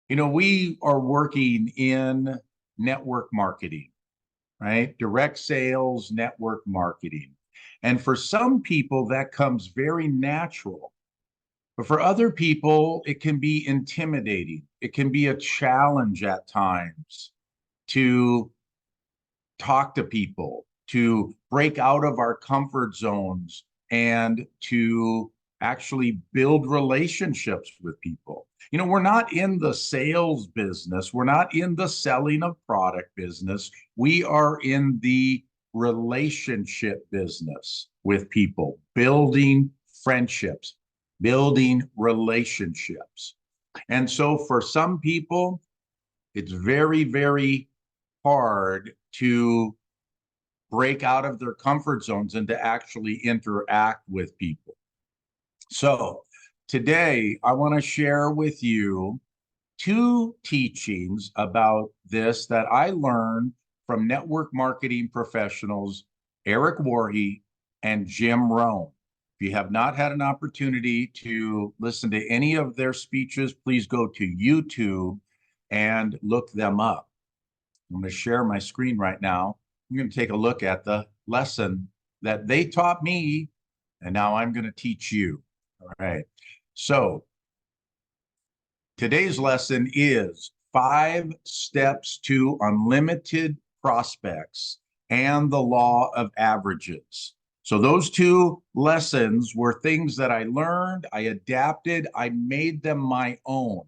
We are working in network marketing, right? Direct sales, network marketing. And for some people, that comes very natural. But for other people, it can be intimidating. It can be a challenge at times to talk to people, to break out of our comfort zones, and to actually build relationships with people. We're not in the sales business, we're not in the selling of product business. We are in the relationship business with people, building friendships, building relationships. And so for some people, it's very, very hard to break out of their comfort zones and to actually interact with people. So today, I want to share with you two teachings about this that I learned from network marketing professionals Eric Voorhees and Jim Rohn. If you have not had an opportunity to listen to any of their speeches, please go to YouTube and look them up. I'm going to share my screen right now. I'm going to take a look at the lesson that they taught me, and now I'm going to teach you. All right. So today's lesson is 5 steps to unlimited prospects and the law of averages. So those two lessons were things that I learned, I adapted, I made them my own.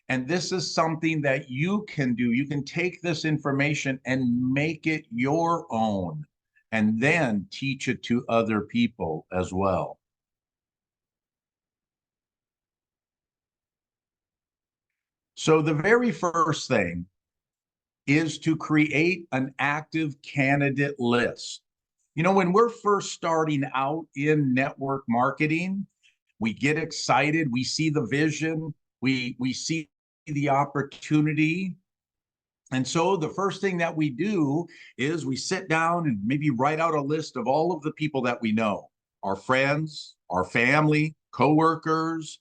And this is something that you can do. You can take this information and make it your own, and then teach it to other people as well. So the very first thing is to create an active candidate list. When we're first starting out in network marketing, we get excited, we see the vision, we see the opportunity. And so the first thing that we do is we sit down and maybe write out a list of all of the people that we know, our friends, our family, coworkers,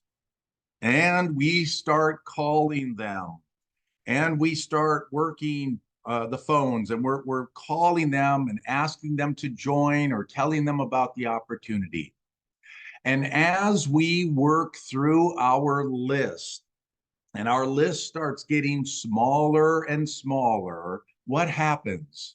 and we start calling them. And we start working the phones, and we're calling them and asking them to join or telling them about the opportunity. And as we work through our list, and our list starts getting smaller and smaller, what happens?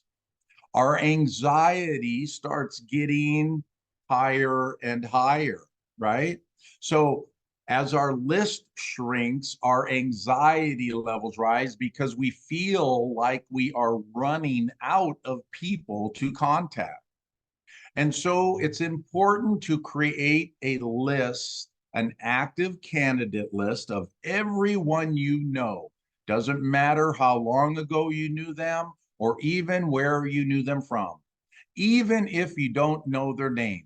Our anxiety starts getting higher and higher, right? So as our list shrinks, our anxiety levels rise because we feel like we are running out of people to contact. And so it's important to create a list, an active candidate list of everyone you know. Doesn't matter how long ago you knew them or even where you knew them from. Even if you don't know their name,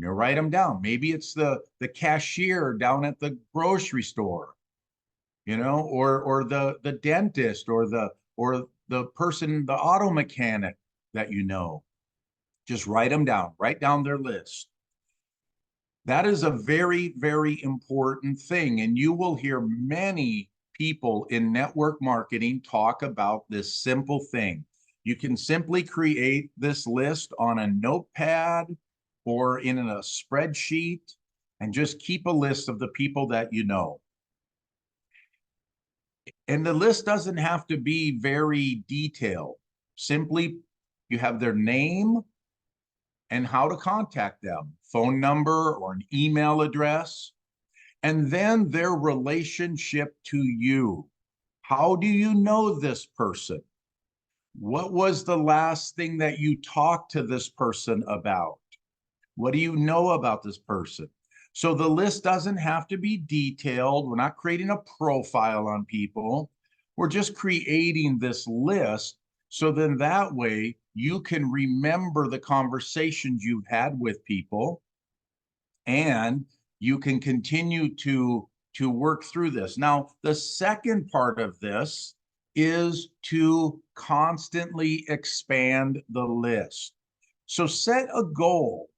write them down. Maybe it's the cashier down at the grocery store, or the dentist or the person, the auto mechanic that you know. Just write them down, write down their list. That is a very, very important thing. And you will hear many people in network marketing talk about this simple thing. You can simply create this list on a notepad or in a spreadsheet and just keep a list of the people that you know. And the list doesn't have to be very detailed. Simply, you have their name and how to contact them, phone number or an email address, and then their relationship to you. How do you know this person? What was the last thing that you talked to this person about? What do you know about this person? So the list doesn't have to be detailed. We're not creating a profile on people. We're just creating this list. So then that way you can remember the conversations you've had with people, and you can continue to work through this. Now, the second part of this is to constantly expand the list. So set a goal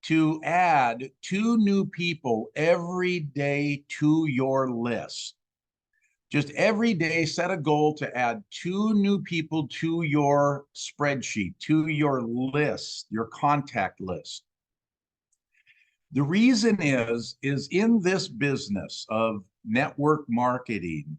to add 2 new people every day to your list. Just every day, set a goal to add 2 new people to your spreadsheet, to your list, your contact list. The reason is in this business of network marketing,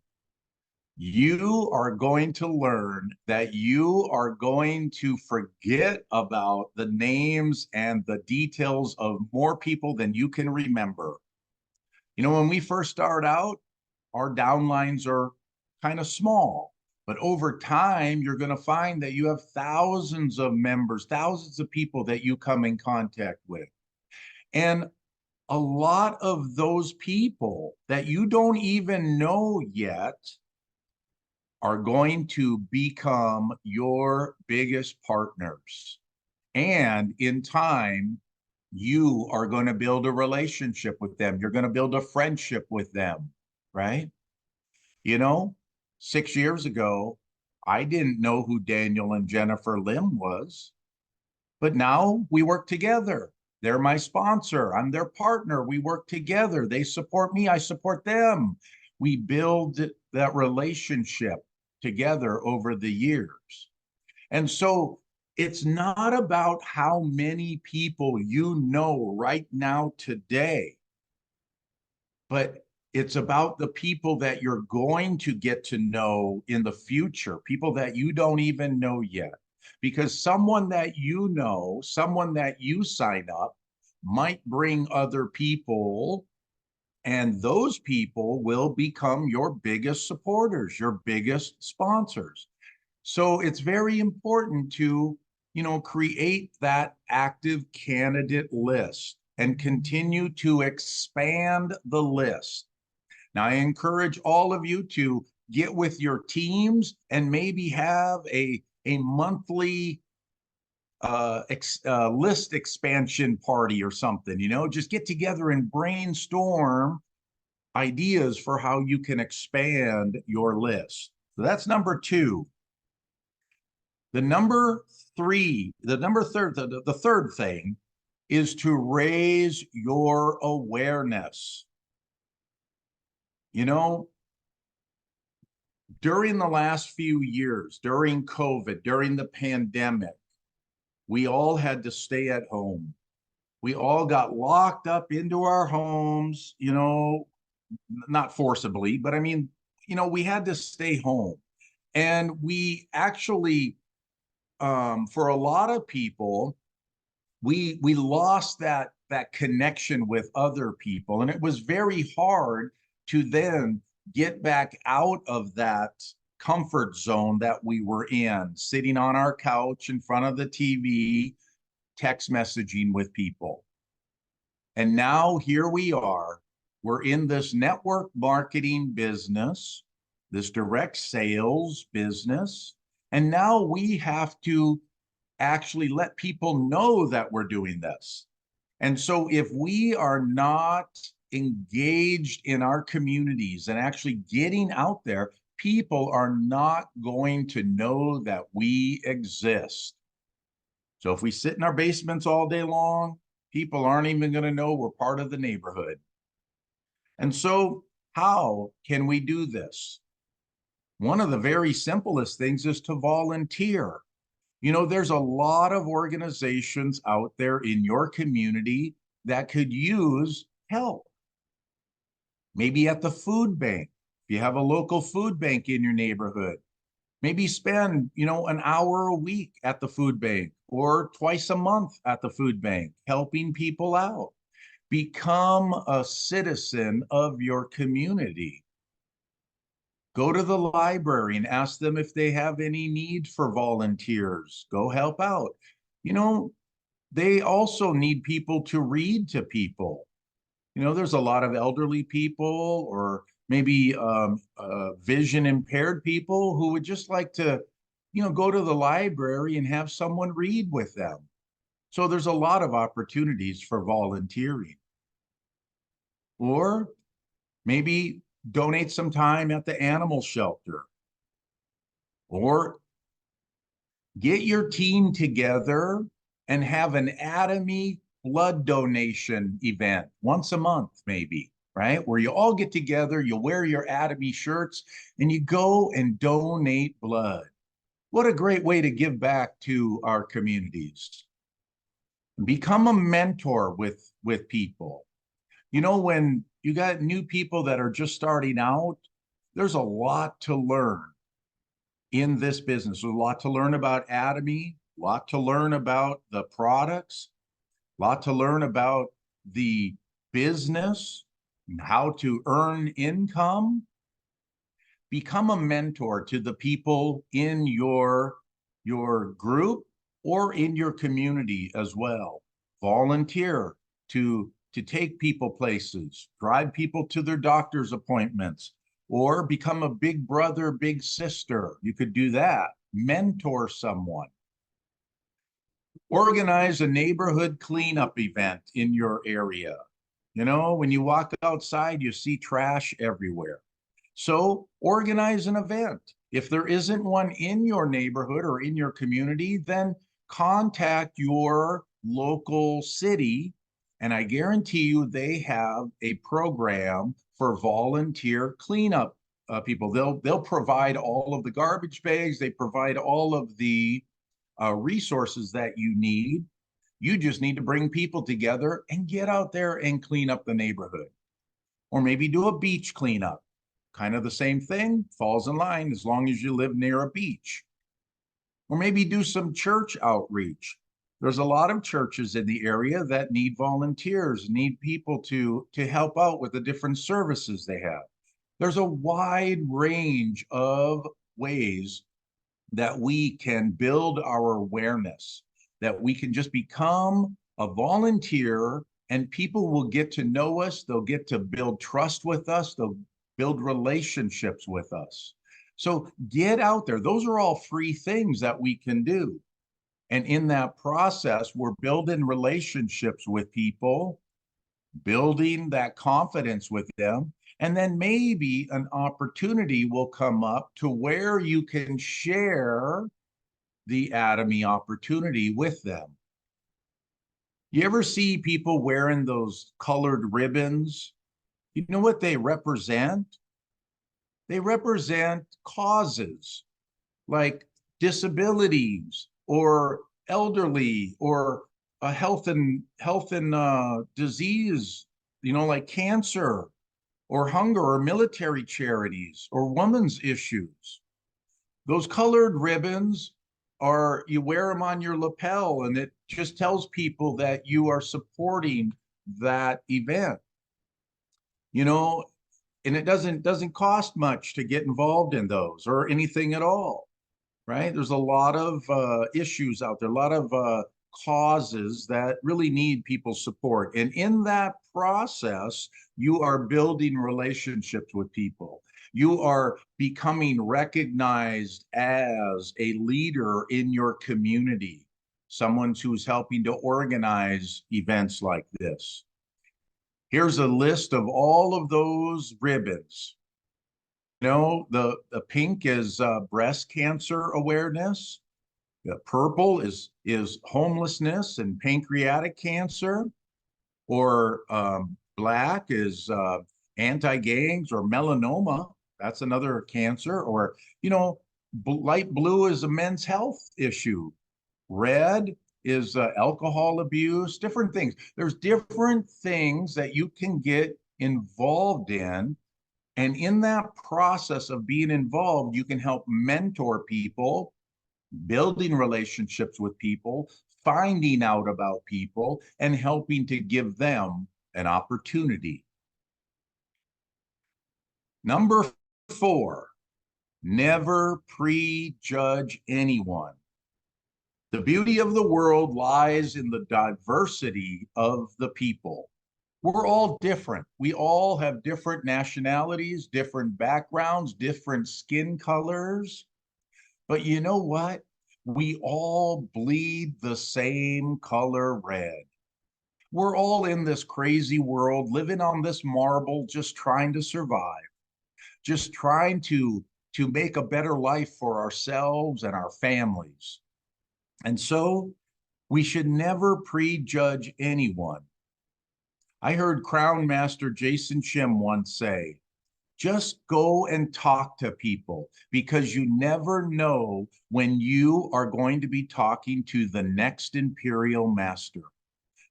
you are going to learn that you are going to forget about the names and the details of more people than you can remember. When we first start out, our downlines are kind of small, but over time, you're going to find that you have thousands of members, thousands of people that you come in contact with. And a lot of those people that you don't even know yet are going to become your biggest partners. And in time, you are going to build a relationship with them. You're going to build a friendship with them, right? 6 years ago, I didn't know who Daniel and Jennifer Lim was, but now we work together. They're my sponsor. I'm their partner. We work together. They support me. I support them. We build that relationship together over the years. And so it's not about how many people you know right now today, but it's about the people that you're going to get to know in the future, people that you don't even know yet. Because someone that you know, someone that you sign up, might bring other people, and those people will become your biggest supporters, your biggest sponsors. So it's very important to, create that active candidate list and continue to expand the list. Now, I encourage all of you to get with your teams and maybe have a monthly list expansion party or something, just get together and brainstorm ideas for how you can expand your list. So that's number 2. The third thing is to raise your awareness. During the last few years, during COVID, during the pandemic, we all had to stay at home. We all got locked up into our homes, not forcibly, but I mean, we had to stay home. And we actually, for a lot of people, we lost that connection with other people. And it was very hard to then get back out of that comfort zone that we were in, sitting on our couch in front of the TV, text messaging with people. And now here we are. We're in this network marketing business, this direct sales business. And now we have to actually let people know that we're doing this. And so if we are not engaged in our communities and actually getting out there, people are not going to know that we exist. So if we sit in our basements all day long, people aren't even going to know we're part of the neighborhood. And so how can we do this? One of the very simplest things is to volunteer. There's a lot of organizations out there in your community that could use help. Maybe at the food bank, if you have a local food bank in your neighborhood, maybe spend, an hour a week at the food bank or twice a month at the food bank, helping people out. Become a citizen of your community. Go to the library and ask them if they have any need for volunteers. Go help out. They also need people to read to people. There's a lot of elderly people or maybe vision impaired people who would just like to, go to the library and have someone read with them. So there's a lot of opportunities for volunteering. Or maybe donate some time at the animal shelter. Or get your team together and have an Atomy blood donation event once a month, maybe, right? Where you all get together, you wear your Atomy shirts, and you go and donate blood. What a great way to give back to our communities. Become a mentor with people. You know, when you got new people that are just starting out, there's a lot to learn in this business. There's a lot to learn about Atomy, a lot to learn about the products, a lot to learn about the business and how to earn income. Become a mentor to the people in your group or in your community as well. Volunteer to take people places, drive people to their doctor's appointments, or become a big brother, big sister. You could do that. Mentor someone. Organize a neighborhood cleanup event in your area. You know, when you walk outside, you see trash everywhere. So organize an event. If there isn't one in your neighborhood or in your community, then contact your local city, and I guarantee you they have a program for volunteer cleanup people. They'll provide all of the garbage bags. They provide all of the resources that you need. You just need to bring people together and get out there and clean up the neighborhood. Or maybe do a beach cleanup. Kind of the same thing, falls in line as long as you live near a beach. Or maybe do some church outreach. There's a lot of churches in the area that need volunteers, need people to help out with the different services they have. There's a wide range of ways that we can build our awareness, that we can just become a volunteer and people will get to know us. They'll get to build trust with us. They'll build relationships with us. So get out there. Those are all free things that we can do. And in that process, we're building relationships with people, building that confidence with them. And then maybe an opportunity will come up to where you can share the Atomy opportunity with them. You ever see people wearing those colored ribbons? You know what they represent? They represent causes like disabilities or elderly or a health and disease, you know, like cancer or hunger or military charities or women's issues. Those colored ribbons are, you wear them on your lapel and it just tells people that you are supporting that event. You know, and it doesn't cost much to get involved in those or anything at all, right? There's a lot of issues out there, a lot of causes that really need people's support. And in that process, you are building relationships with people. You are becoming recognized as a leader in your community, someone who's helping to organize events like this. Here's a list of all of those ribbons. You know, the pink is breast cancer awareness. The purple is homelessness and pancreatic cancer. Or black is anti-gangs or melanoma. That's another cancer. Or, you know, light blue is a men's health issue. Red is alcohol abuse, different things. There's different things that you can get involved in. And in that process of being involved, you can help mentor people, building relationships with people, finding out about people, and helping to give them an opportunity. Number 4, never prejudge anyone. The beauty of the world lies in the diversity of the people. We're all different. We all have different nationalities, different backgrounds, different skin colors. But you know what? We all bleed the same color red. We're all in this crazy world, living on this marble, just trying to survive, just trying to make a better life for ourselves and our families. And so we should never prejudge anyone. I heard Crown Master Jason Shim once say, just go and talk to people because you never know when you are going to be talking to the next imperial master.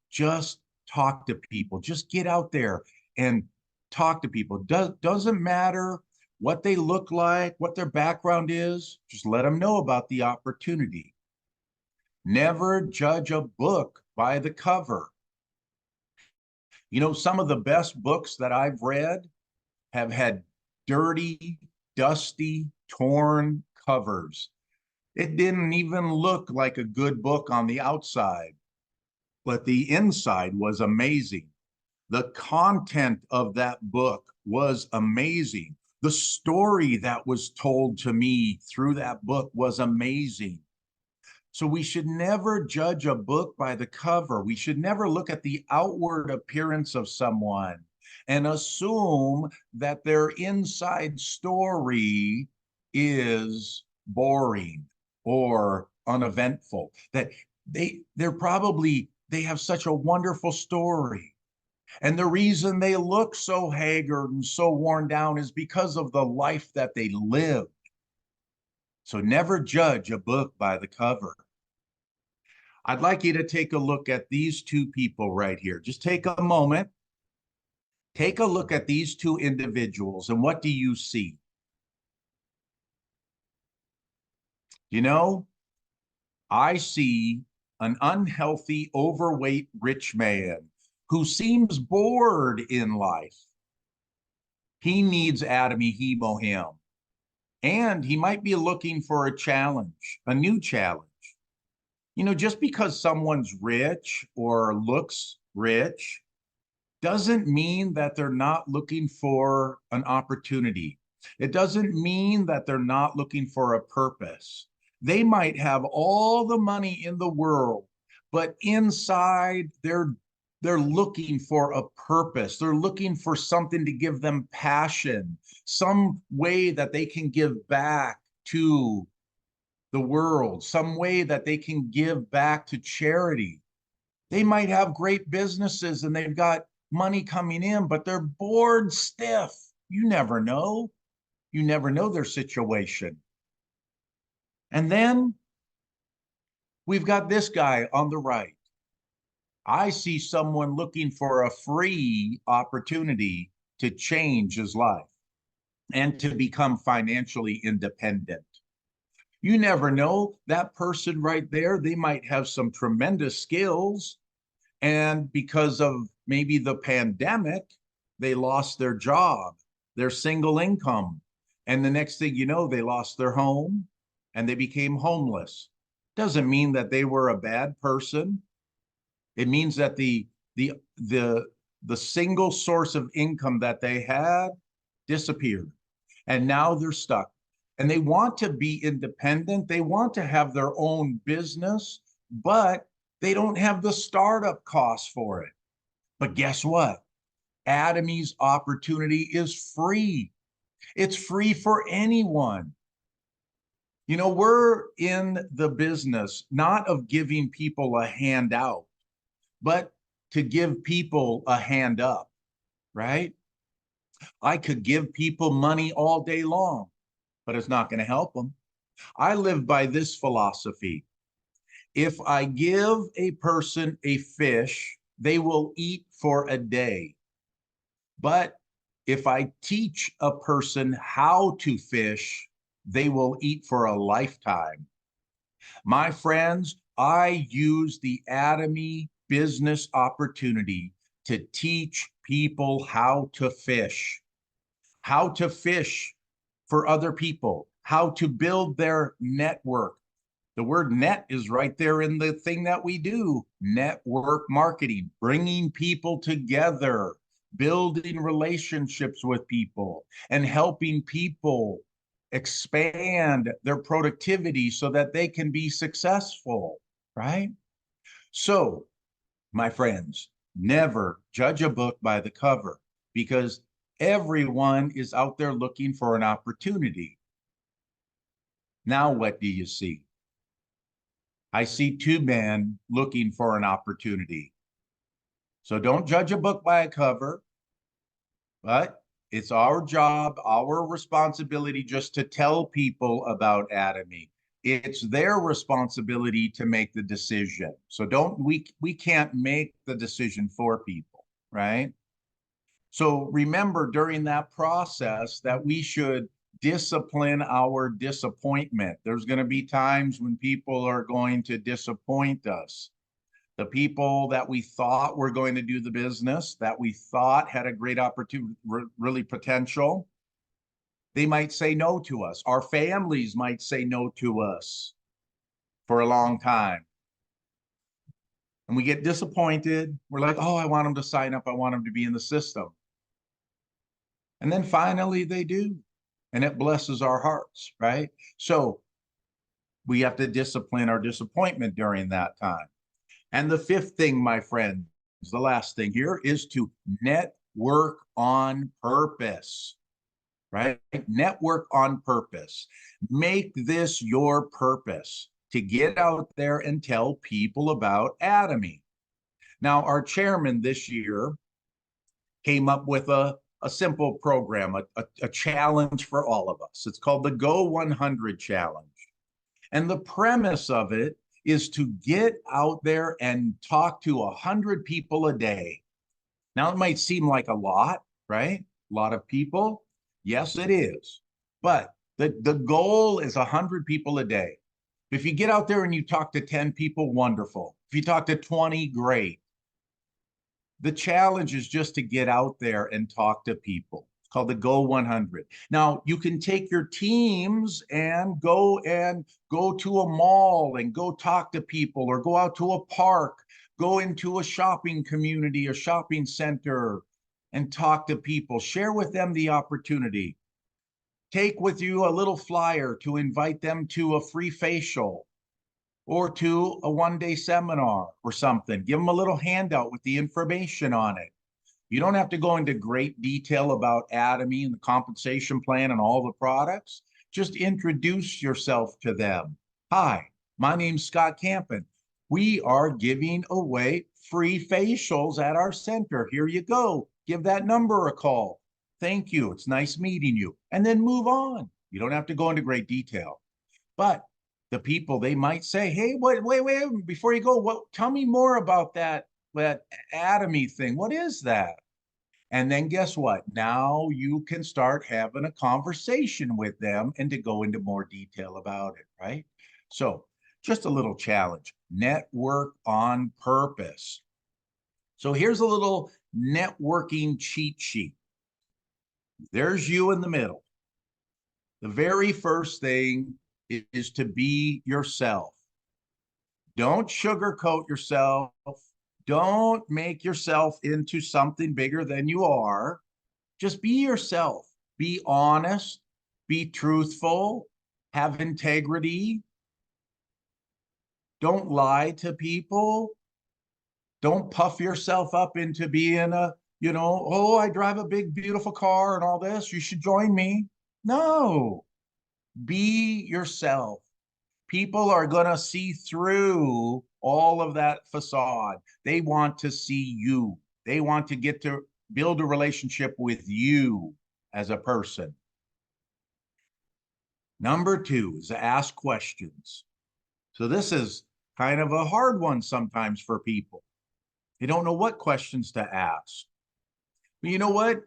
Just talk to people. Just get out there and talk to people. Doesn't matter what they look like, what their background is. Just let them know about the opportunity. Never judge a book by the cover. You know, some of the best books that I've read have had dirty, dusty, torn covers. It didn't even look like a good book on the outside, but the inside was amazing. The content of that book was amazing. The story that was told to me through that book was amazing. So we should never judge a book by the cover. We should never look at the outward appearance of someone and assume that their inside story is boring or uneventful, that they have such a wonderful story. And the reason they look so haggard and so worn down is because of the life that they lived. So never judge a book by the cover. I'd like you to take a look at these two people right here. Just take a moment. Take a look at these two individuals, and what do you see? You know, I see an unhealthy, overweight rich man who seems bored in life. He needs Atomy Hemo him. And he might be looking for a challenge, a new challenge. You know, just because someone's rich or looks rich doesn't mean that they're not looking for an opportunity. It doesn't mean that they're not looking for a purpose. They might have all the money in the world, but inside they're looking for a purpose. They're looking for something to give them passion, some way that they can give back to the world, some way that they can give back to charity. They might have great businesses and they've got money coming in, but they're bored stiff. You never know. You never know their situation. And then we've got this guy on the right. I see someone looking for a free opportunity to change his life and to become financially independent. You never know, that person right there, they might have some tremendous skills. And because of maybe the pandemic, they lost their job, their single income. And the next thing you know, they lost their home and they became homeless. Doesn't mean that they were a bad person. It means that the single source of income that they had disappeared. And now they're stuck. And they want to be independent. They want to have their own business, but they don't have the startup costs for it. But guess what? Atomy's opportunity is free. It's free for anyone. You know, we're in the business not of giving people a handout, but to give people a hand up, right? I could give people money all day long, but it's not going to help them. I live by this philosophy. If I give a person a fish, they will eat for a day. But if I teach a person how to fish, they will eat for a lifetime. My friends, I use the Atomy business opportunity to teach people how to fish for other people, how to build their network. The word net is right there in the thing that we do. Network marketing, bringing people together, building relationships with people, and helping people expand their productivity so that they can be successful, right? So, my friends, never judge a book by the cover because everyone is out there looking for an opportunity. Now, what do you see? I see two men looking for an opportunity. So don't judge a book by a cover, but it's our job, our responsibility just to tell people about Atomy. It's their responsibility to make the decision. So don't we can't make the decision for people, right? So remember during that process that we should discipline our disappointment. There's going to be times when people are going to disappoint us. The people that we thought were going to do the business, that we thought had a great opportunity, really potential, they might say no to us. Our families might say no to us for a long time. And we get disappointed. We're like, oh, I want them to sign up. I want them to be in the system. And then finally they do. And it blesses our hearts, right? So we have to discipline our disappointment during that time. And the fifth thing, my friends, the last thing here is to network on purpose, right? Network on purpose. Make this your purpose to get out there and tell people about Atomy. Now, our chairman this year came up with a simple program, a challenge for all of us. It's called the Go 100 Challenge. And the premise of it is to get out there and talk to 100 people a day. Now, it might seem like a lot, right? A lot of people. Yes, it is. But the goal is 100 people a day. If you get out there and you talk to 10 people, wonderful. If you talk to 20, great. The challenge is just to get out there and talk to people. It's called the Go 100. Now, you can take your teams and go to a mall and go talk to people, or go out to a park, go into a shopping community, a shopping center, and talk to people. Share with them the opportunity. Take with you a little flyer to invite them to a free facial or to a one-day seminar or something. Give them a little handout with the information on it. You don't have to go into great detail about Atomy and the compensation plan and all the products. Just introduce yourself to them. Hi, my name's Scott Kampen. We are giving away free facials at our center. Here you go. Give that number a call. Thank you. It's nice meeting you. And then move on. You don't have to go into great detail. But the people, they might say, hey, wait, before you go, tell me more about that Atomy thing. What is that? And then guess what? Now you can start having a conversation with them and to go into more detail about it, right? So just a little challenge, network on purpose. So here's a little networking cheat sheet. There's you in the middle. The very first thing is to be yourself. Don't sugarcoat yourself. Don't make yourself into something bigger than you are. Just be yourself. Be honest. Be truthful. Have integrity. Don't lie to people. Don't puff yourself up into being oh, I drive a big, beautiful car and all this. You should join me. No. Be yourself. People are going to see through all of that facade. They want to see you. They want to get to build a relationship with you as a person. Number 2 is ask questions. So this is kind of a hard one sometimes for people. They don't know what questions to ask. But you know what?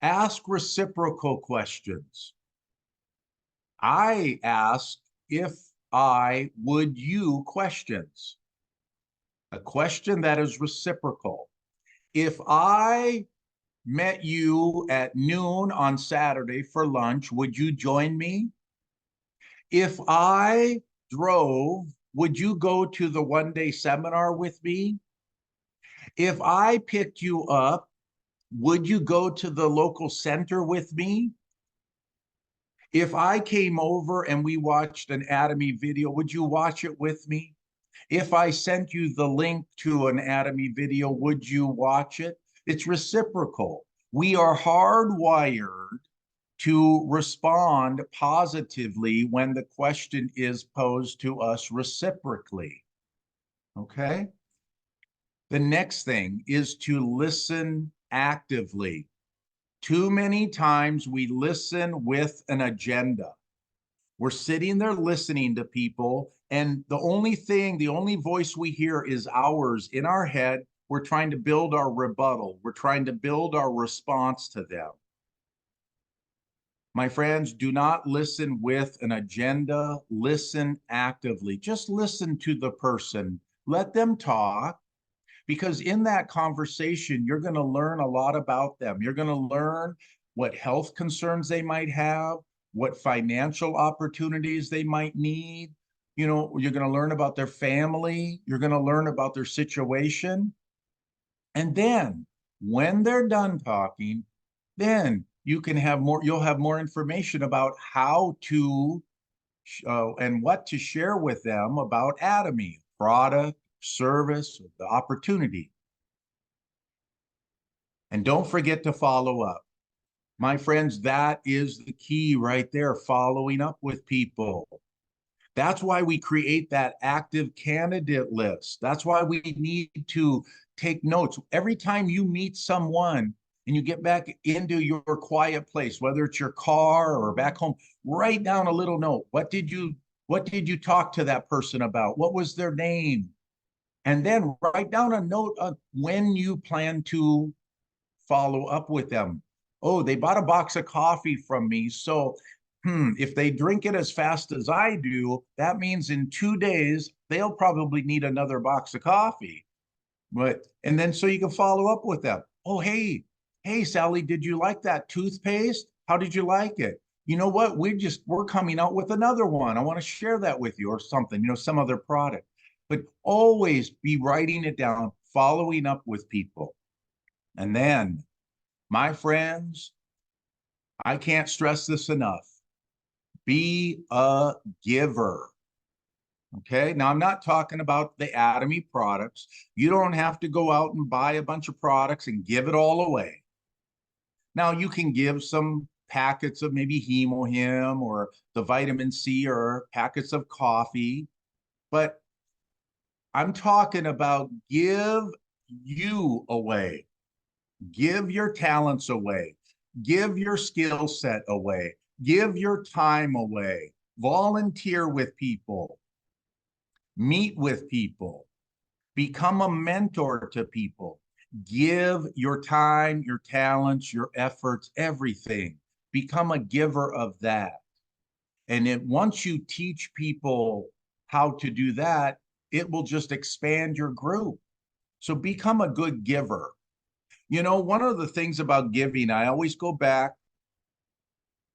Ask reciprocal questions. I ask if I would you questions. A question that is reciprocal. If I met you at noon on Saturday for lunch, would you join me? If I drove, would you go to the one-day seminar with me? If I picked you up, would you go to the local center with me? If I came over and we watched an Atomy video, would you watch it with me? If I sent you the link to an Atomy video, would you watch it? It's reciprocal. We are hardwired to respond positively when the question is posed to us reciprocally. Okay? The next thing is to listen actively. Too many times we listen with an agenda. We're sitting there listening to people, and the only voice we hear is ours in our head. We're trying to build our rebuttal. We're trying to build our response to them. My friends, do not listen with an agenda. Listen actively. Just listen to the person. Let them talk, because in that conversation, you're going to learn a lot about them. You're going to learn what health concerns they might have, what financial opportunities they might need. You know, you're going to learn about their family. You're going to learn about their situation. And then when they're done talking, then you'll have more information about how to and what to share with them about Atomy, product, service, the opportunity. And don't forget to follow up. My friends, that is the key right there, following up with people. That's why we create that active candidate list. That's why we need to take notes. Every time you meet someone and you get back into your quiet place, whether it's your car or back home, write down a little note. What did you talk to that person about? What was their name? And then write down a note of when you plan to follow up with them. Oh, they bought a box of coffee from me. So if they drink it as fast as I do, that means in 2 days, they'll probably need another box of coffee. And then so you can follow up with them. Oh, hey, Sally, did you like that toothpaste? How did you like it? You know what? We're coming out with another one. I want to share that with you, or something, some other product. But always be writing it down, following up with people. And then, my friends, I can't stress this enough. Be a giver. Okay. Now, I'm not talking about the Atomy products. You don't have to go out and buy a bunch of products and give it all away. Now, you can give some packets of maybe Hemohim or the vitamin C, or packets of coffee, but I'm talking about give you away. Give your talents away. Give your skill set away. Give your time away. Volunteer with people. Meet with people. Become a mentor to people. Give your time, your talents, your efforts, everything. Become a giver of that. And once you teach people how to do that, it will just expand your group. So become a good giver. One of the things about giving, I always go back,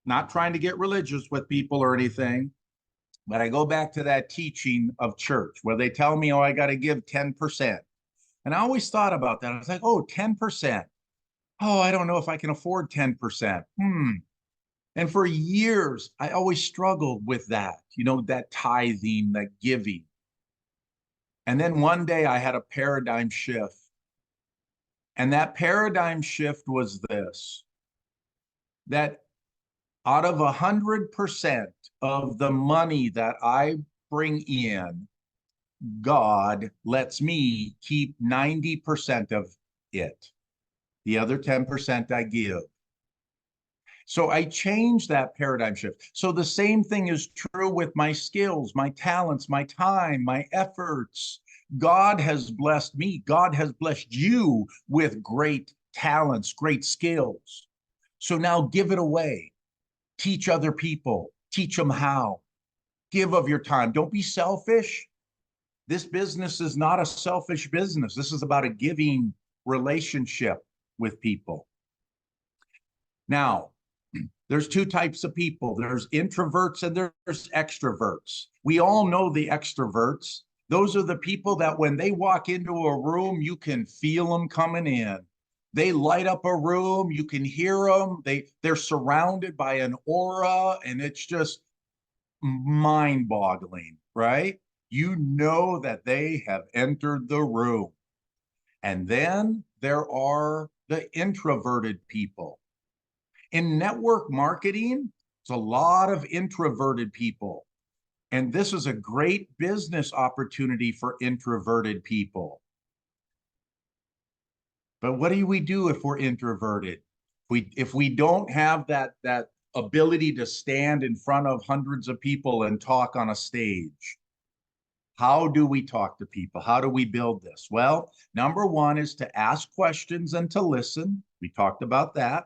not trying to get religious with people or anything, but I go back to that teaching of church where they tell me, oh, I got to give 10%. And I always thought about that. I was like, oh, 10%. Oh, I don't know if I can afford 10%. And for years, I always struggled with that, that tithing, that giving. And then one day I had a paradigm shift. And that paradigm shift was this, that out of 100% of the money that I bring in, God lets me keep 90% of it. The other 10% I give. So I changed that paradigm shift. So the same thing is true with my skills, my talents, my time, my efforts. God has blessed me. God has blessed you with great talents, great skills. So now give it away. Teach other people. Teach them how. Give of your time. Don't be selfish. This business is not a selfish business. This is about a giving relationship with people. Now, there's two types of people. There's introverts and there's extroverts. We all know the extroverts. Those are the people that when they walk into a room, you can feel them coming in. They light up a room. You can hear them. They're surrounded by an aura, and it's just mind-boggling, right? You know that they have entered the room. And then there are the introverted people. In network marketing, it's a lot of introverted people. And this is a great business opportunity for introverted people. But what do we do if we're introverted? If we don't have that ability to stand in front of hundreds of people and talk on a stage, how do we talk to people? How do we build this? Well, number one is to ask questions and to listen. We talked about that.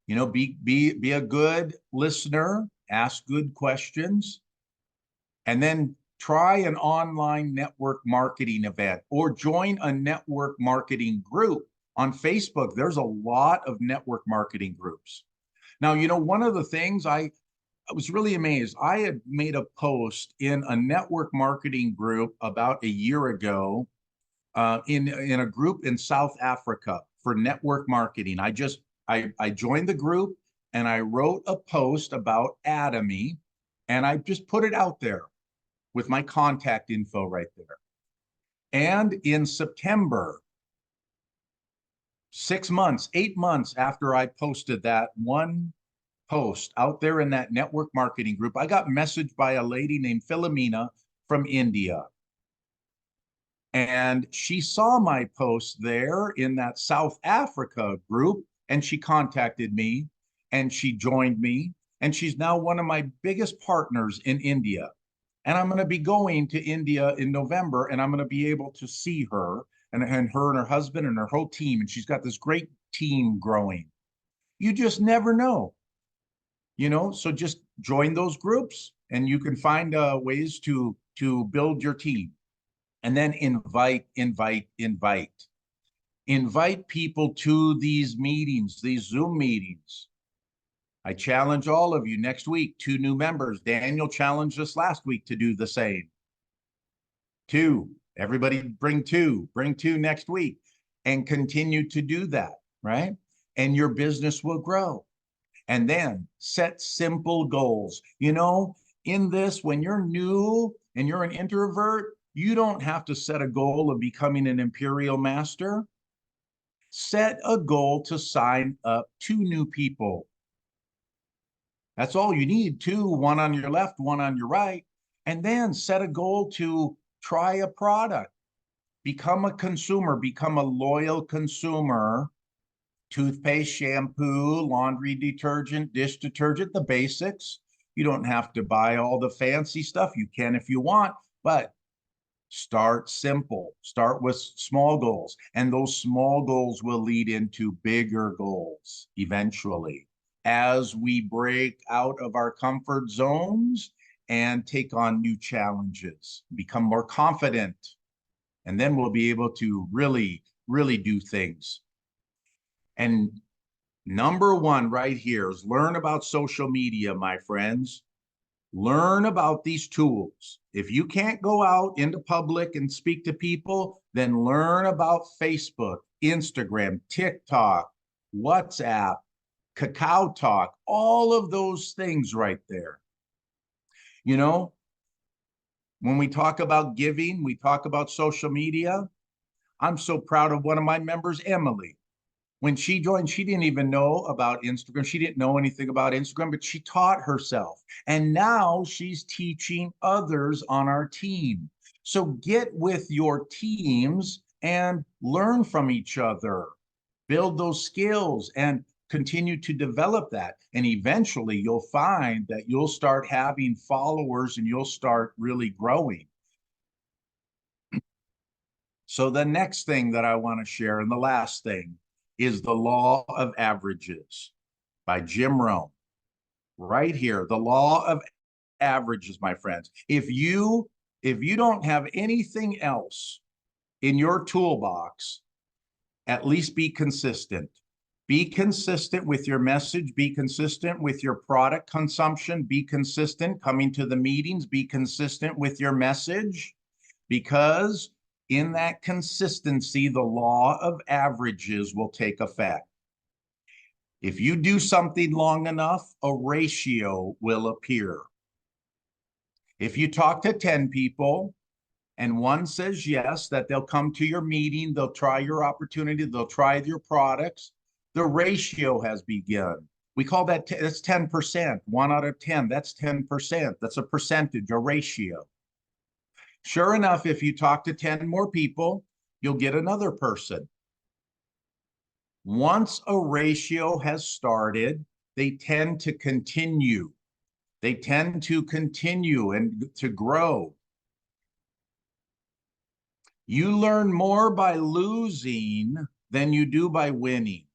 You know, be a good listener, ask good questions, and then try an online network marketing event or join a network marketing group on Facebook. There's a lot of network marketing groups. Now, you know, one of the things I was really amazed. I had made a post in a network marketing group about a year ago, in a group in South Africa for network marketing. I joined the group and I wrote a post about Atomy, and I just put it out there with my contact info right there. And in September, 6 months, 8 months after I posted that one post out there in that network marketing group, I got messaged by a lady named Philomena from India. And she saw my post there in that South Africa group, and she contacted me and she joined me. And she's now one of my biggest partners in India. And I'm going to be going to India in November, and I'm going to be able to see her and her husband and her whole team. And she's got this great team growing. You just never know, you know, so just join those groups and you can find ways to build your team. And then invite people to these meetings, these Zoom meetings. I challenge all of you next week, 2 new members. Daniel challenged us last week to do the same. 2, everybody bring two next week and continue to do that, right? And your business will grow. And then set simple goals. You know, in this, when you're new and you're an introvert, you don't have to set a goal of becoming an imperial master. Set a goal to sign up 2 new people. That's all you need, 2, one on your left, one on your right. And then set a goal to try a product. Become a consumer, become a loyal consumer. Toothpaste, shampoo, laundry detergent, dish detergent, the basics. You don't have to buy all the fancy stuff. You can if you want, but start simple. Start with small goals, and those small goals will lead into bigger goals eventually as we break out of our comfort zones and take on new challenges, become more confident, and then we'll be able to really, really do things. And number one right here is learn about social media, my friends. Learn about these tools. If you can't go out into public and speak to people, then learn about Facebook, Instagram, TikTok, WhatsApp, Kakao Talk, all of those things right there. You know, when we talk about giving, we talk about social media. I'm so proud of one of my members, Emily. When she joined, she didn't even know about Instagram. She didn't know anything about Instagram, but she taught herself. And now she's teaching others on our team. So get with your teams and learn from each other. Build those skills and continue to develop that. And eventually you'll find that you'll start having followers and you'll start really growing. So the next thing that I want to share, and the last thing, is The Law of Averages by Jim Rohn. Right here, the law of averages, my friends. If you don't have anything else in your toolbox, at least be consistent. Be consistent with your message, be consistent with your product consumption, be consistent coming to the meetings, be consistent with your message, because in that consistency, the law of averages will take effect. If you do something long enough, a ratio will appear. If you talk to 10 people and one says yes, that they'll come to your meeting, they'll try your opportunity, they'll try your products, the ratio has begun. We call that, that's 10%, 1 out of 10, that's 10%. That's a percentage, a ratio. Sure enough, if you talk to 10 more people, you'll get another person. Once a ratio has started, they tend to continue. They tend to continue and to grow. You learn more by losing than you do by winning.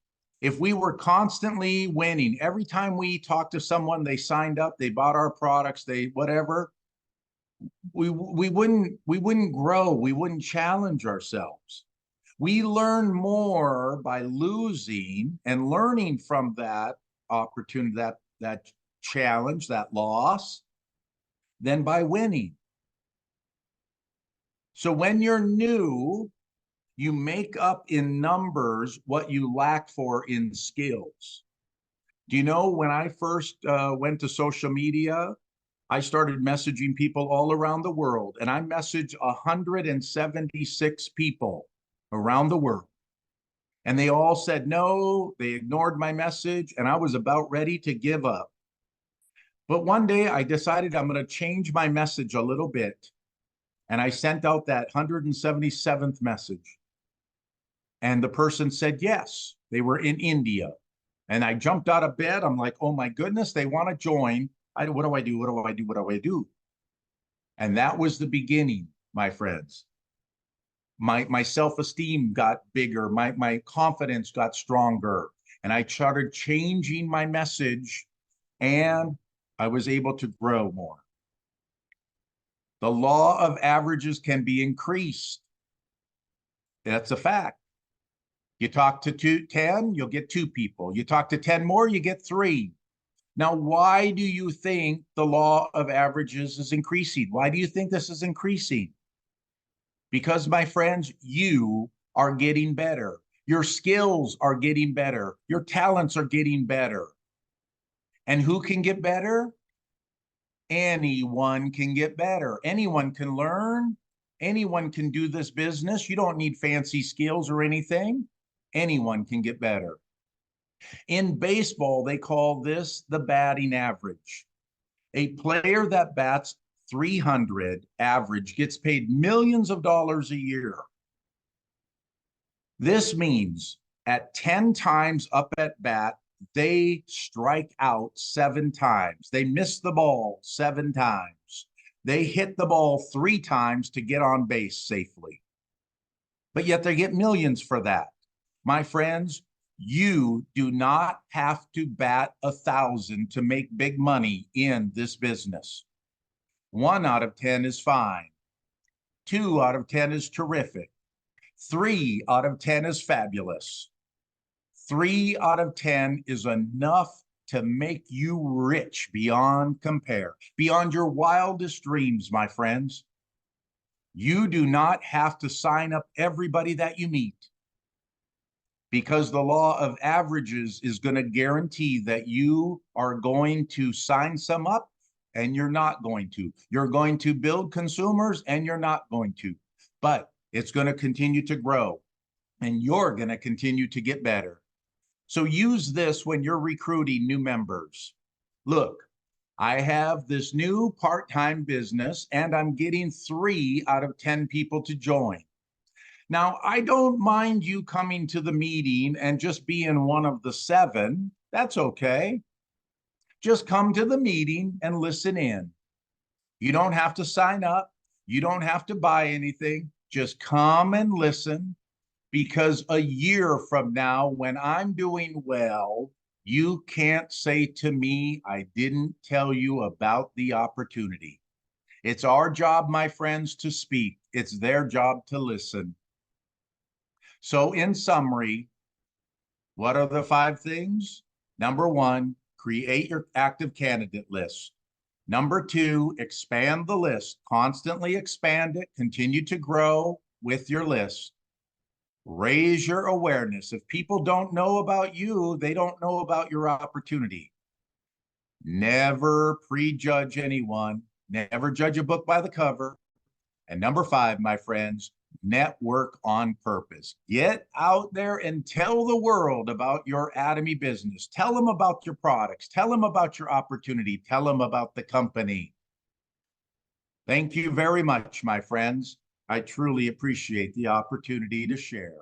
If we were constantly winning, every time we talked to someone, they signed up, they bought our products, they whatever, we wouldn't grow, we wouldn't challenge ourselves. We learn more by losing and learning from that opportunity, that challenge, that loss, than by winning. So when you're new, you make up in numbers what you lack for in skills. Do you know when I first went to social media, I started messaging people all around the world, and I messaged 176 people around the world. And they all said no, they ignored my message, and I was about ready to give up. But one day I decided I'm going to change my message a little bit. And I sent out that 177th message. And the person said yes, they were in India. And I jumped out of bed. I'm like, oh my goodness, they want to join. What do I do? What do I do? What do I do? And that was the beginning, my friends. My self-esteem got bigger. My confidence got stronger. And I started changing my message, and I was able to grow more. The law of averages can be increased. That's a fact. You talk to 10, you'll get 2 people. You talk to 10 more, you get 3. Now, why do you think the law of averages is increasing? Why do you think this is increasing? Because, my friends, you are getting better. Your skills are getting better. Your talents are getting better. And who can get better? Anyone can get better. Anyone can learn. Anyone can do this business. You don't need fancy skills or anything. Anyone can get better. In baseball, they call this the batting average. A player that bats 300 average gets paid millions of dollars a year. This means at 10 times up at bat, they strike out 7 times. They miss the ball 7 times. They hit the ball 3 times to get on base safely. But yet they get millions for that. My friends, you do not have to bat 1,000 to make big money in this business. 1 out of 10 is fine. 2 out of 10 is terrific. 3 out of 10 is fabulous. 3 out of 10 is enough to make you rich beyond compare, beyond your wildest dreams, my friends. You do not have to sign up everybody that you meet, because the law of averages is going to guarantee that you are going to sign some up and you're not going to. You're going to build consumers and you're not going to. But it's going to continue to grow and you're going to continue to get better. So use this when you're recruiting new members. Look, I have this new part-time business and I'm getting 3 out of 10 people to join. Now, I don't mind you coming to the meeting and just being one of the 7. That's okay. Just come to the meeting and listen in. You don't have to sign up. You don't have to buy anything. Just come and listen, because a year from now, when I'm doing well, you can't say to me, I didn't tell you about the opportunity. It's our job, my friends, to speak. It's their job to listen. So in summary, what are the 5 things? Number 1, create your active candidate list. Number 2, expand the list. Constantly expand it. Continue to grow with your list. Raise your awareness. If people don't know about you, they don't know about your opportunity. Never prejudge anyone. Never judge a book by the cover. And number 5, my friends, network on purpose. Get out there and tell the world about your Atomy business. Tell them about your products. Tell them about your opportunity. Tell them about the company. Thank you very much, my friends. I truly appreciate the opportunity to share.